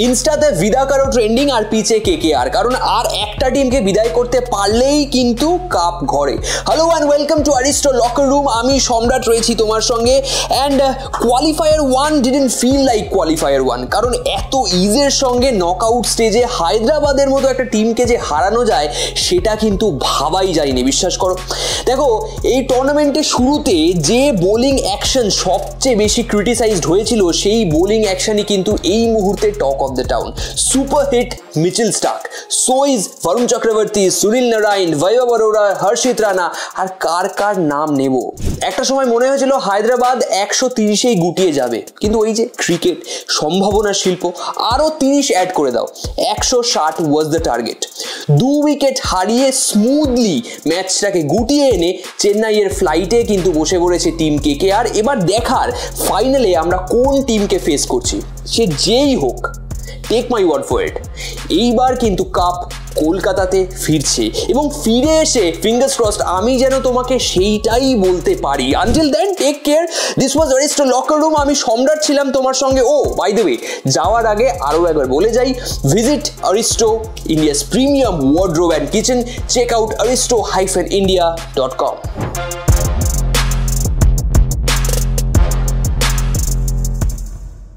ইনস্টাতে বিদা কারো ট্রেন্ডিং আর পিছে কেকেআর, কারণ আর একটা টিমকে বিদায় করতে পারলেই কিন্তু কাপ ঘরে। Hello and welcome to Aristo locker room. আমি সম্রাট রয়েছি তোমার সঙ্গে। And qualifier one didn't feel like qualifier one, কারণ এত ইজের সঙ্গে নকআউট স্টেজে হায়দ্রাবাদের মতো একটা টিমকে যে হারানো যায় সেটা কিন্তু ভাবাই যায়নি, বিশ্বাস করো। দেখো, এই টুর্নামেন্টের শুরুতে যে বোলিং অ্যাকশন সবচেয়ে বেশি ক্রিটিসাইজড হয়েছিল সেই বোলিং অ্যাকশনই কিন্তু এই মুহূর্তে talk of the town. Super hit Mitchell Starc, সোইজ, বরুণ চক্রবর্তী, সুনীল নারায়ণ, বৈভব অরোরা, হর্ষিত রানা, আর কার কার নাম নেব। একটা সময় মনে হয়েছিল হায়দ্রাবাদ 130-এই গুটিয়ে যাবে, কিন্তু ওই যে ক্রিকেট, সম্ভাবনার শিল্প, আরও 30 অ্যাড করে দাও, 160 ওয়াজ দ্য টার্গেট। 2 উইকেট হারিয়ে স্মুথলি ম্যাচটাকে গুটিয়ে এনে চেন্নাইয়ের ফ্লাইটে কিন্তু বসে পড়েছে টিম কেকেআর। এবার দেখার ফাইনালে আমরা কোন টিমকে ফেস করছি, সে যেই হোক। Take my word for it, এইবার কিন্তু কাপ কলকাতাতে ফিরছে, এবং ফিরে এসে ফিঙ্গার্স ক্রসড আমি যেন তোমাকে সেইটাই বলতে পারি। Until then, take care. This was Aristo locker room. আমি সম্রাট ছিলাম তোমার সঙ্গে। ও বাই দ্য ওয়ে, যাওয়ার আগে আরও একবার বলে যাই, visit Aristo, India's premium wardrobe and kitchen. Check out aristo-india.com।